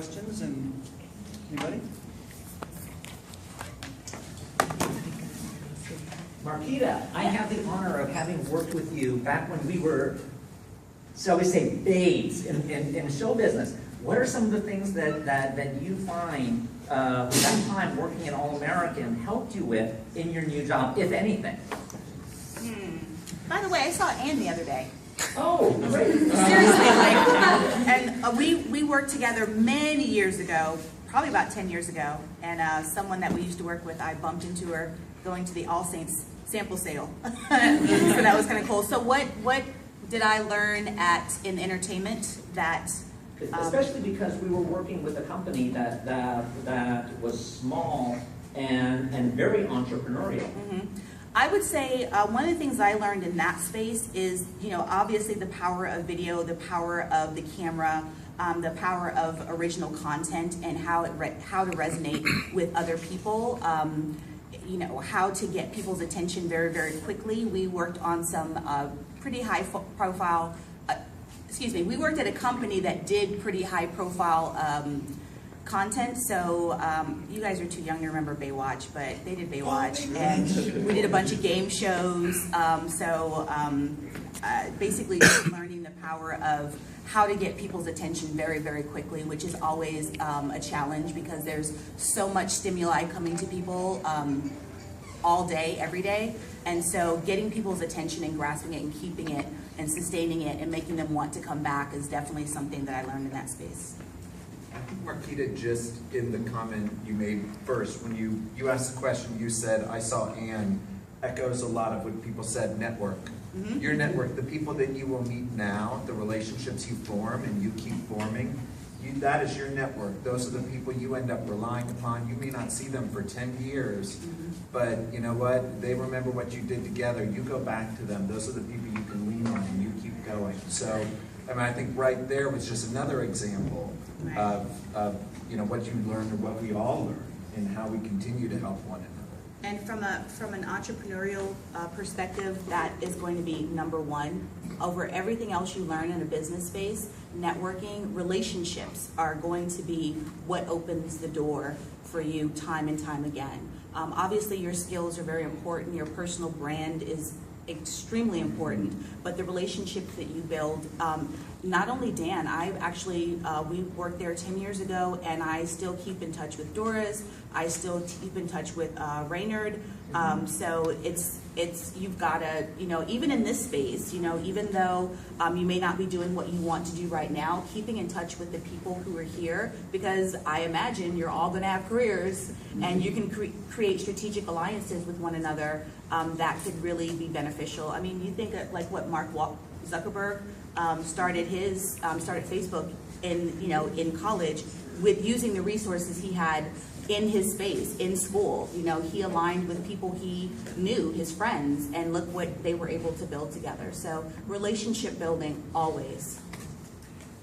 questions? And anybody? Marqueda, I have the honor of having worked with you back when we were, shall we say, babes in show business. What are some of the things that you find that time working at All-American helped you with in your new job, if anything? By the way, I saw Ann the other day. Oh, great. Seriously, and we worked together many years ago, probably about 10 years ago, and someone that we used to work with, I bumped into her going to the All Saints sample sale. So that was kind of cool. So what did I learn in entertainment that... Especially because we were working with a company that was small and very entrepreneurial. Mm-hmm. I would say one of the things I learned in that space is, obviously the power of video, the power of the camera, the power of original content, and how to resonate with other people. How to get people's attention very, very quickly. We worked on some pretty high profile. We worked at a company that did pretty high profile content, so you guys are too young to remember Baywatch, but they did Baywatch, and we did a bunch of game shows, basically just learning the power of how to get people's attention very, very quickly, which is always a challenge because there's so much stimuli coming to people all day, every day, and so getting people's attention and grasping it and keeping it and sustaining it and making them want to come back is definitely something that I learned in that space. I think, Marqueda, just in the comment you made first, when you asked the question, you said, I saw Ann, echoes a lot of what people said, network. Mm-hmm. Your network, the people that you will meet now, the relationships you form and you keep forming, that is your network. Those are the people you end up relying upon. You may not see them for 10 years, mm-hmm. but you know what? They remember what you did together. You go back to them. Those are the people you can lean on and you keep going. So, I think right there was just another example right. of what you learned or what we all learn and how we continue to help one another. And from an entrepreneurial perspective, that is going to be number one. Over everything else you learn in a business space, networking, relationships are going to be what opens the door for you time and time again. Obviously, your skills are very important. Your personal brand is extremely important, but the relationships that you build, not only Dan, we worked there 10 years ago, and I still keep in touch with Doris. I still keep in touch with Raynard. So you've got to, even in this space, even though you may not be doing what you want to do right now, keeping in touch with the people who are here, because I imagine you're all going to have careers, and you can create strategic alliances with one another that could really be beneficial. I mean, you think of like what Mark Zuckerberg started Facebook in college with using the resources he had in his space, in school. He aligned with people he knew, his friends, and look what they were able to build together. So relationship building, always.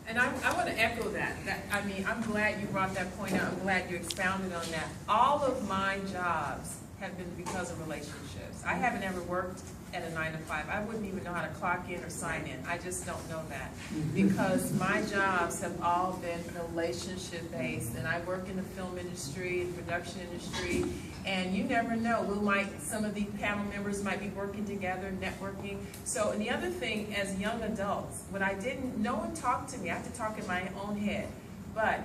And I want to echo that. I'm glad you brought that point out. I'm glad you expounded on that. All of my jobs have been because of relationships. I haven't ever worked at a 9-to-5. I wouldn't even know how to clock in or sign in. I just don't know that. Because my jobs have all been relationship based, and I work in the film industry, the production industry, and you never know. Some of the panel members might be working together, networking. So, and the other thing, as young adults, no one talked to me. I have to talk in my own head. But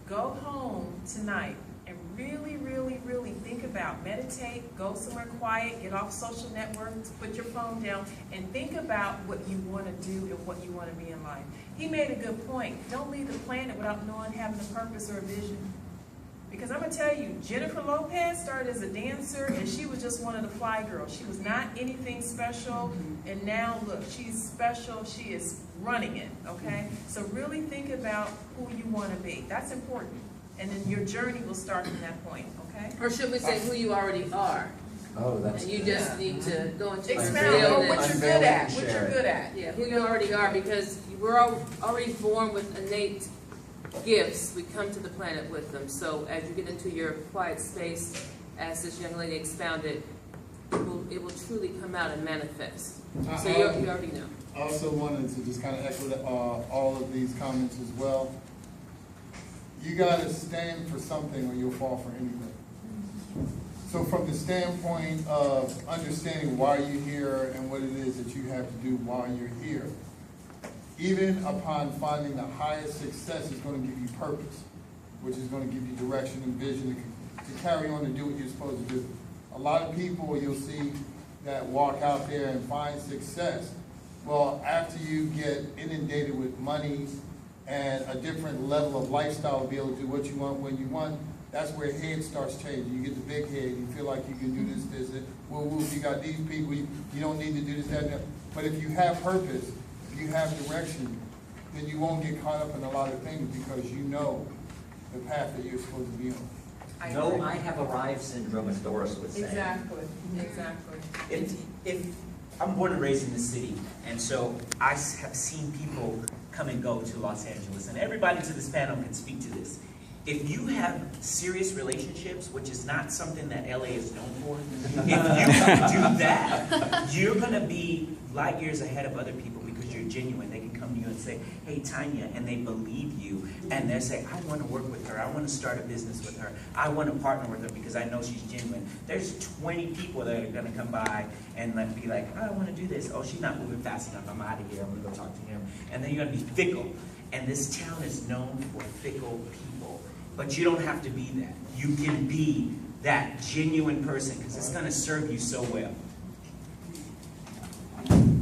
go home tonight and really, really, really think about, meditate, go somewhere quiet, get off social networks, put your phone down, and think about what you want to do and what you want to be in life. He made a good point. Don't leave the planet without having a purpose or a vision. Because I'm going to tell you, Jennifer Lopez started as a dancer, and she was just one of the fly girls. She was not anything special, and now, look, she's special. She is running it, okay? So really think about who you want to be. That's important. And then your journey will start from that point, okay? Or should we say who you already are? Oh, that's and you just need to go into expound on what you're good at. What you're good at. Yeah, who you already are, because we're already born with innate gifts. We come to the planet with them. So as you get into your quiet space, as this young lady expounded, it will truly come out and manifest. So you already know. I also wanted to just kind of echo all of these comments as well. you gotta stand for something or you'll fall for anything. So from the standpoint of understanding why you're here and what it is that you have to do while you're here, even upon finding the highest success is going to give you purpose, which is going to give you direction and vision to carry on and do what you're supposed to do. A lot of people you'll see that walk out there and find success. Well, after you get inundated with money and a different level of lifestyle to be able to do what you want when you want, that's where head starts changing. You get the big head, you feel like you can do this, woo woo, you got these people, you don't need to do this, that, and that. But if you have purpose, if you have direction, then you won't get caught up in a lot of things because you know the path that you're supposed to be on. No, I have arrived syndrome, as Doris would say. Exactly, exactly. If I'm born and raised in the city, and so I have seen people come and go to Los Angeles, and everybody to this panel can speak to this. If you have serious relationships, which is not something that LA is known for, if you can do that, you're going to be light years ahead of other people because you're genuine. They can come to you and say, hey, Tanya, and they believe you, and they say, I want to work with her. I want to start a business with her. I want to partner with her because I know she's genuine. There's 20 people that are going to come by and be like, oh, I want to do this. Oh, she's not moving fast enough. I'm out of here. I'm going to go talk to him. And then you're going to be fickle. And this town is known for fickle people. But you don't have to be that. You can be that genuine person because it's going to serve you so well.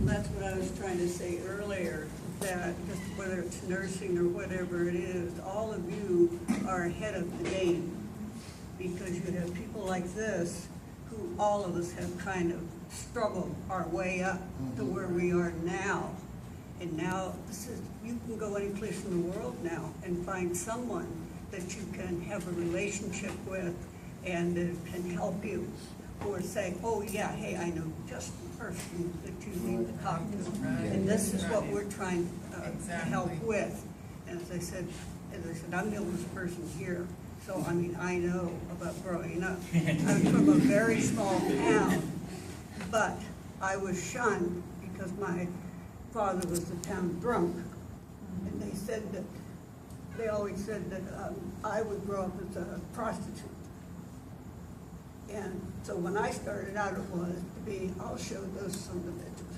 That's what I was trying to say earlier, that just whether it's nursing or whatever it is, all of you are ahead of the game because you have people like this who all of us have kind of struggled our way up to where we are now. And now this is, you can go any place in the world now and find someone that you can have a relationship with and that can help you, or say, oh yeah, hey, I know just the person that you need to talk to. And this is what we're trying to help with. And as I said, I'm the oldest person here, so I mean, I know about growing up. I'm from a very small town, but I was shunned because my father was the town drunk, and they said that, they always said that I would grow up as a prostitute. And so when I started out, it was to be, I'll show those son of bitches.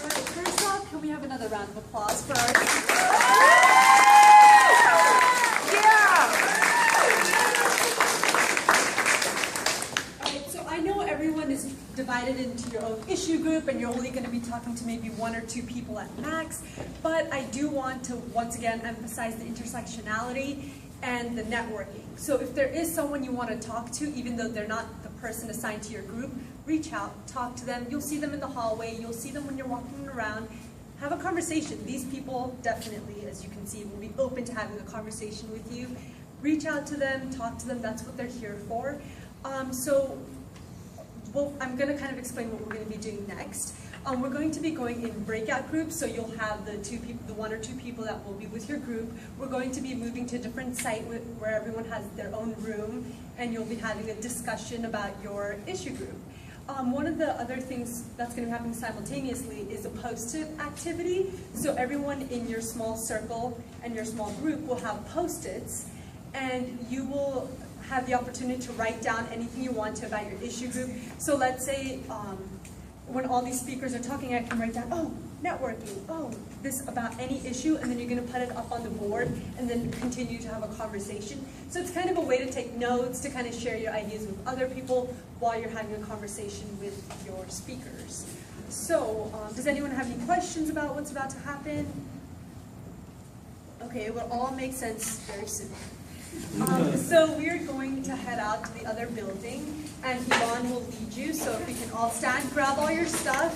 All right, first off, can we have another round of applause for our is divided into your own issue group and you're only going to be talking to maybe 1 or 2 people at max, but I do want to once again emphasize the intersectionality and the networking. So if there is someone you want to talk to, even though they're not the person assigned to your group, reach out, talk to them. You'll see them in the hallway, you'll see them when you're walking around. Have a conversation. These people definitely, as you can see, will be open to having a conversation with you. Reach out to them, talk to them, that's what they're here for. Well, I'm going to kind of explain what we're going to be doing next. We're going to be going in breakout groups, so you'll have the 1 or 2 people that will be with your group. We're going to be moving to a different site where everyone has their own room, and you'll be having a discussion about your issue group. One of the other things that's going to be happening simultaneously is a post-it activity. So everyone in your small circle and your small group will have post-its, and you will have the opportunity to write down anything you want to about your issue group. So let's say when all these speakers are talking, I can write down, oh, networking, oh, this about any issue, and then you're going to put it up on the board and then continue to have a conversation. So it's kind of a way to take notes, to kind of share your ideas with other people while you're having a conversation with your speakers. So does anyone have any questions about what's about to happen? Okay, it will all make sense very soon. So we're going to head out to the other building, and Yvonne will lead you. So if we can all stand, grab all your stuff.